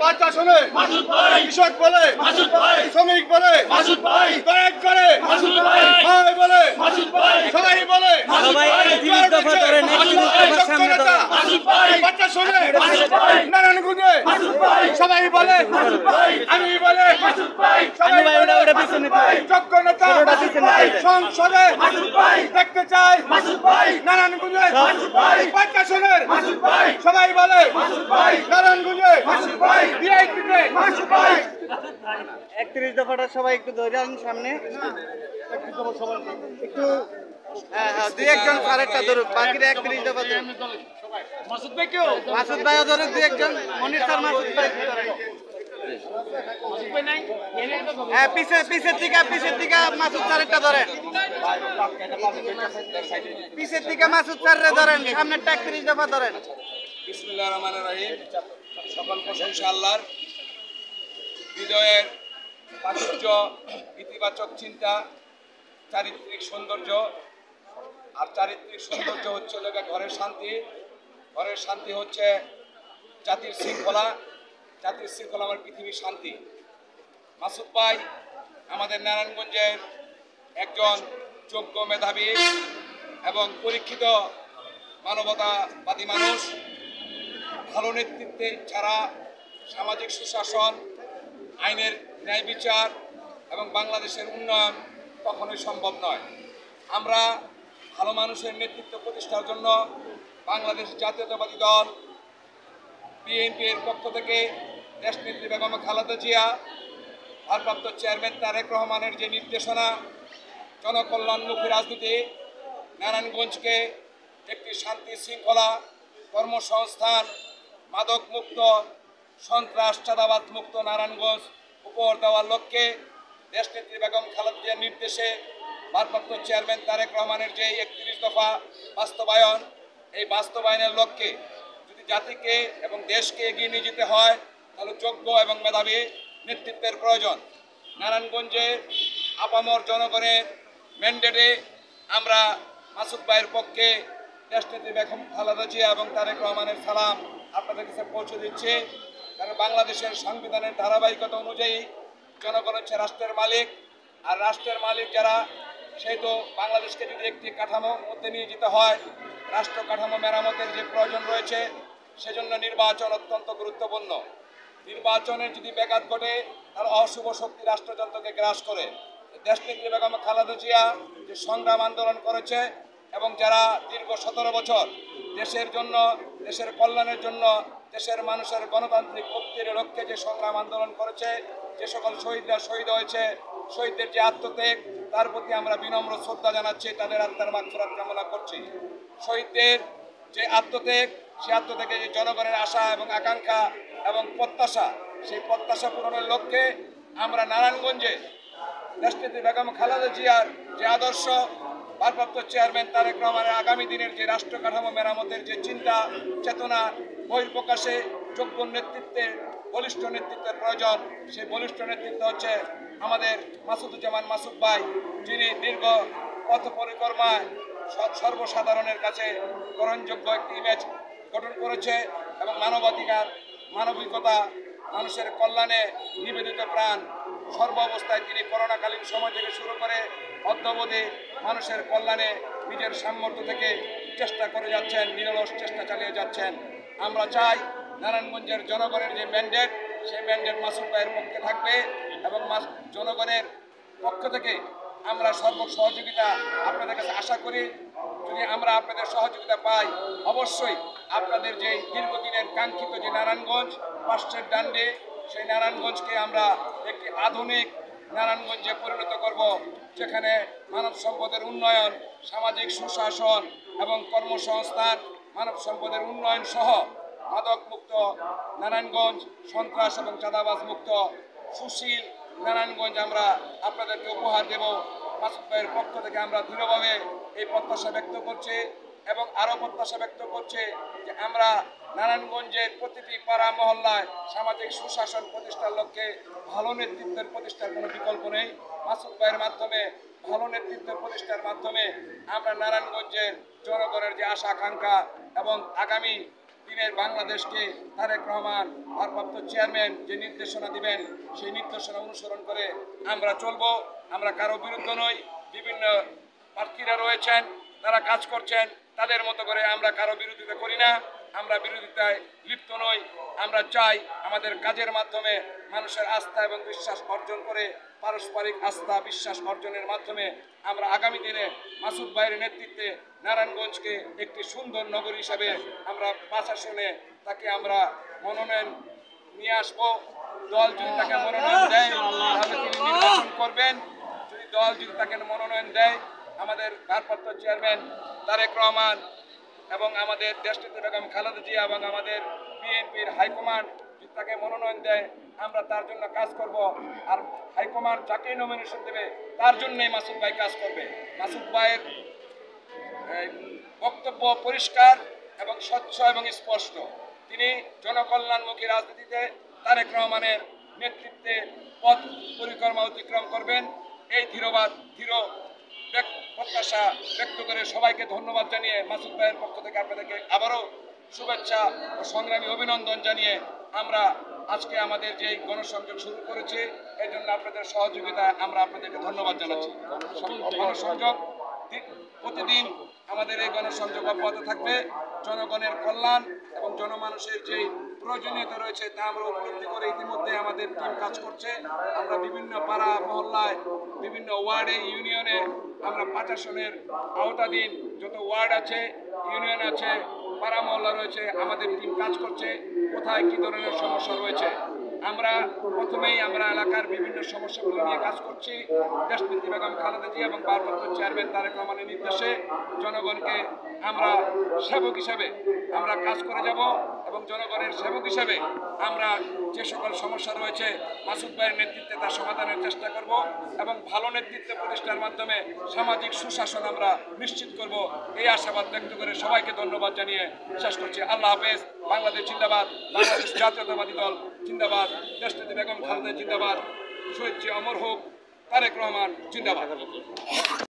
5 আসনে কৃষক বলে শ্রমিক বলে দয়া করে ভাই বলে সবাই বলে নারায়ণগঞ্জে সবাই বলে আমি বলে যোগ্য নেতা সংসদে দেখতে চাই নারায়ণগঞ্জে 5 আসনের সবাই বলে নারায়ণগঞ্জে 31 দফাটা সবাই একটু ধরে আনুন সামনে একটু দুই একজন আরেকটা ধরুক বাকিরা 31 দফা ধরুন মাসুদ ভাইও ধরুক দুই একজন মনির স্যার মাসুদ ভাই হ্যাঁ পিছের থেকে মাসুদ স্যারেরটা ধরেন পিছের থেকে মাসুদ স্যারের ধরেন সামনেরটা 31 দফা ধরেন বিসমিল্লাহির রহমানির রহিম সকল প্রশংসা আল্লাহর হৃদয়ের প্রাচুর্য ইতিবাচক চিন্তা চারিত্রিক সৌন্দর্য আর চারিত্রিক সৌন্দর্য হচ্ছে ঘরের শান্তি হচ্ছে জাতির শৃঙ্খলা আমার পৃথিবীর শান্তি মাসুদ ভাই আমাদের নারায়ণগঞ্জের একজন যোগ্য মেধাবী এবং পরীক্ষিত মানবতাবাদী মানুষ ভালো নেতৃত্বে ছাড়া সামাজিক সুশাসন আইনের ন্যায় বিচার এবং বাংলাদেশের উন্নয়ন কখনোই সম্ভব নয়। আমরা ভালো মানুষের নেতৃত্ব প্রতিষ্ঠার জন্য বাংলাদেশ জাতীয়তাবাদী দল বিএনপির পক্ষ থেকে দেশনেত্রী বেগম খালেদা জিয়া ভারপ্রাপ্ত চেয়ারম্যান তারেক রহমানের যে নির্দেশনা জনকল্যাণমুখী রাজনীতি নারায়ণগঞ্জকে একটি শান্তি শৃঙ্খলা কর্মসংস্থান মাদক মুক্ত সন্ত্রাস চাঁদাবাদ মুক্ত নারায়ণগঞ্জ উপহার দেওয়ার লক্ষ্যে দেশনেত্রী বেগম খালেদা জিয়ার নির্দেশে ভারপ্রাপ্ত চেয়ারম্যান তারেক রহমানের যে 31 দফা বাস্তবায়ন এই বাস্তবায়নের লক্ষ্যে যদি জাতিকে এবং দেশকে এগিয়ে নিয়ে যেতে হয় তাহলে যোগ্য এবং মেধাবী নেতৃত্বের প্রয়োজন। নারায়ণগঞ্জে আপামর জনগণের ম্যান্ডেটে আমরা মাসুদ ভাইয়ের পক্ষে দেশনেত্রী বেগম খালেদা জিয়া এবং তারেক রহমানের সালাম আপনাদের কাছে পৌঁছে দিচ্ছে। কারণ বাংলাদেশের সংবিধানের ধারাবাহিকতা অনুযায়ী জনগণ হচ্ছে রাষ্ট্রের মালিক, আর রাষ্ট্রের মালিক যারা সেই তো বাংলাদেশকে যদি একটি কাঠামোর মধ্যে নিয়ে যেতে হয় রাষ্ট্র কাঠামো মেরামতের যে প্রয়োজন রয়েছে সেজন্য নির্বাচন অত্যন্ত গুরুত্বপূর্ণ। নির্বাচনের যদি ব্যাঘাত ঘটে তাহলে অশুভ শক্তি রাষ্ট্রযন্ত্রকে গ্রাস করে। দেশনেত্রী বেগম খালেদা জিয়া যে সংগ্রাম আন্দোলন করেছে এবং যারা দীর্ঘ 17 বছর দেশের জন্য দেশের কল্যাণের জন্য দেশের মানুষের গণতান্ত্রিক মুক্তির লক্ষ্যে যে সংগ্রাম আন্দোলন করেছে যে সকল শহীদরা শহীদ হয়েছে শহীদদের যে আত্মত্যাগ তার প্রতি আমরা বিনম্র শ্রদ্ধা জানাচ্ছি, তাদের আত্মার মাগফিরাত কামনা করছি। শহীদদের যে আত্মত্যাগ সেই আত্মত্যাগে যে জনগণের আশা এবং আকাঙ্ক্ষা এবং প্রত্যাশা সেই প্রত্যাশা পূরণের লক্ষ্যে আমরা নারায়ণগঞ্জে দেশনেত্রী বেগম খালেদা জিয়ার যে আদর্শ ভারপ্রাপ্ত চেয়ারম্যান তারেক রহমানের আগামী দিনের যে রাষ্ট্র কাঠামো মেরামতের যে চিন্তা চেতনা বহিঃপ্রকাশে যোগ্য নেতৃত্বের বলিষ্ঠ নেতৃত্বের প্রয়োজন। সেই বলিষ্ঠ নেতৃত্ব হচ্ছে আমাদের মাসুদুজ্জামান মাসুদ ভাই, যিনি দীর্ঘ পথ পরিক্রমায় সর্বসাধারণের কাছে গ্রহণযোগ্য একটি ইমেজ গঠন করেছে এবং মানবাধিকার মানবিকতা মানুষের কল্যাণে নিবেদিত প্রাণ। সর্ব অবস্থায় তিনি করোনাকালীন সময় থেকে শুরু করে অদ্যাবধি মানুষের কল্যাণে নিজের সামর্থ্য থেকে চেষ্টা করে যাচ্ছেন, নিরলস চেষ্টা চালিয়ে যাচ্ছেন। আমরা চাই নারায়ণগঞ্জের জনগণের যে ম্যান্ডেট সেই ম্যান্ডেট মাসুদ ভাইয়ের পক্ষে থাকবে এবং জনগণের পক্ষ থেকে আমরা সর্ব সহযোগিতা আপনাদের কাছে আশা করি। যদি আমরা আপনাদের সহযোগিতা পাই অবশ্যই আপনাদের যে দীর্ঘদিনের কাঙ্ক্ষিত যে নারায়ণগঞ্জ রাষ্ট্রের ডান্ডে সেই নারায়ণগঞ্জকে আমরা একটি আধুনিক নারায়ণগঞ্জে পরিণত করব, যেখানে মানব সম্পদের উন্নয়ন সামাজিক সুশাসন এবং কর্মসংস্থান মানব সম্পদের উন্নয়ন সহ মাদক মুক্ত নারায়ণগঞ্জ সন্ত্রাস এবং চাঁদাবাজ মুক্ত সুশীল নারায়ণগঞ্জ আমরা আপনাদেরকে উপহার দেব। মাসুদ ভাইয়ের পক্ষ থেকে আমরা দৃঢ়ভাবে এই প্রত্যাশা ব্যক্ত করছি এবং আরও প্রত্যাশা ব্যক্ত করছি যে আমরা নারায়ণগঞ্জের প্রতিটি পাড়া মহল্লায় সামাজিক সুশাসন প্রতিষ্ঠার লক্ষ্যে ভালো নেতৃত্বের প্রতিষ্ঠার কোনো বিকল্প নেই। মাসুদ ভাইয়ের মাধ্যমে ভালো নেতৃত্বের প্রতিষ্ঠার মাধ্যমে আমরা নারায়ণগঞ্জের জনগণের যে আশা আকাঙ্ক্ষা এবং আগামী দিনের বাংলাদেশকে তারেক রহমান ভারপ্রাপ্ত চেয়ারম্যান যে নির্দেশনা দিবেন সেই নির্দেশনা অনুসরণ করে আমরা চলবো। আমরা কারো বিরুদ্ধে নই। বিভিন্ন প্রার্থীরা রয়েছেন, তারা কাজ করছেন, তাদের মতো করে আমরা কারো বিরোধিতা করি না, আমরা বিরোধিতায় লিপ্ত নই। আমরা চাই আমাদের কাজের মাধ্যমে মানুষের আস্থা এবং বিশ্বাস অর্জন করে পারস্পরিক আস্থা বিশ্বাস অর্জনের মাধ্যমে আমরা আগামী দিনে মাসুদ ভাইয়ের নেতৃত্বে নারায়ণগঞ্জকে একটি সুন্দর নগরী হিসাবে আমরা 5 আসনে তাকে আমরা মনোনয়ন নিয়ে আসবো। দল যদি তাকে মনোনয়ন দেয় তাহলে তিনি নির্বাচন করবেন। যদি দল যদি তাকে মনোনয়ন দেয়, আমাদের ভারপ্রাপ্ত চেয়ারম্যান তারেক রহমান এবং আমাদের দেশনেত্রী বেগম খালেদা জিয়া এবং আমাদের বিএনপির হাইকমান্ড যদি তাকে মনোনয়ন দেয়, আমরা তার জন্য কাজ করব। আর হাইকমান্ড যাকে নমিনেশন দেবে তার জন্যই মাসুদ ভাই কাজ করবে। মাসুদ ভাইয়ের বক্তব্য পরিষ্কার এবং স্বচ্ছ এবং স্পষ্ট। তিনি জনকল্যাণমুখী রাজনীতিতে তারেক রহমানের নেতৃত্বে পথ পরিক্রমা অতিক্রম করবেন, এই দৃঢ় প্রত্যাশা ব্যক্ত করে সবাইকে ধন্যবাদ জানিয়ে মাসুদ ভাইয়ের পক্ষ থেকে আপনাদেরকে আবারও শুভেচ্ছা ও সংগ্রামী অভিনন্দন জানিয়ে আমরা আজকে আমাদের যে গণসংযোগ শুরু করেছি এর জন্য আপনাদের সহযোগিতা আমরা আপনাদেরকে ধন্যবাদ জানাচ্ছি। গণসংযোগ প্রতিদিন আমাদের এই গণসংযোগ অব্যাহত থাকবে। জনগণের কল্যাণ এবং জনমানুষের যে প্রয়োজনীয়তা রয়েছে তা আমরা উপলব্ধি করে ইতিমধ্যে আমাদের টিম কাজ করছে। আমরা বিভিন্ন পাড়া মহল্লায়, বিভিন্ন ওয়ার্ডে, ইউনিয়নে আমরা 5 আসনের আওতাধীন যত ওয়ার্ড আছে, ইউনিয়ন আছে, পাড়া মহল্লা রয়েছে, আমাদের টিম কাজ করছে কোথায় কী ধরনের সমস্যা রয়েছে। আমরা প্রথমেই আমরা এলাকার বিভিন্ন সমস্যাগুলো নিয়ে কাজ করছি। দেশনেত্রী বেগম খালেদা জিয়া এবং ভারপ্রাপ্ত চেয়ারম্যান তারেক রহমানের নির্দেশে জনগণকে আমরা সেবক হিসাবে আমরা কাজ করে যাব এবং জনগণের সেবক হিসাবে আমরা যে সকল সমস্যা রয়েছে মাসুদ ভাইয়ের নেতৃত্বে তার সমাধানের চেষ্টা করব এবং ভালো নেতৃত্ব প্রতিষ্ঠার মাধ্যমে সামাজিক সুশাসন আমরা নিশ্চিত করব। এই আশাবাদ ব্যক্ত করে সবাইকে ধন্যবাদ জানিয়ে শেষ করছি। আল্লাহ হাফেজ। বাংলাদেশ জিন্দাবাদ, বাংলাদেশ জাতীয়তাবাদী দল জিন্দাবাদ, দেশনেত্রী বেগম খালেদা জিন্দাবাদ, শহীদ জিয়া অমর হোক, তারেক রহমান জিন্দাবাদ।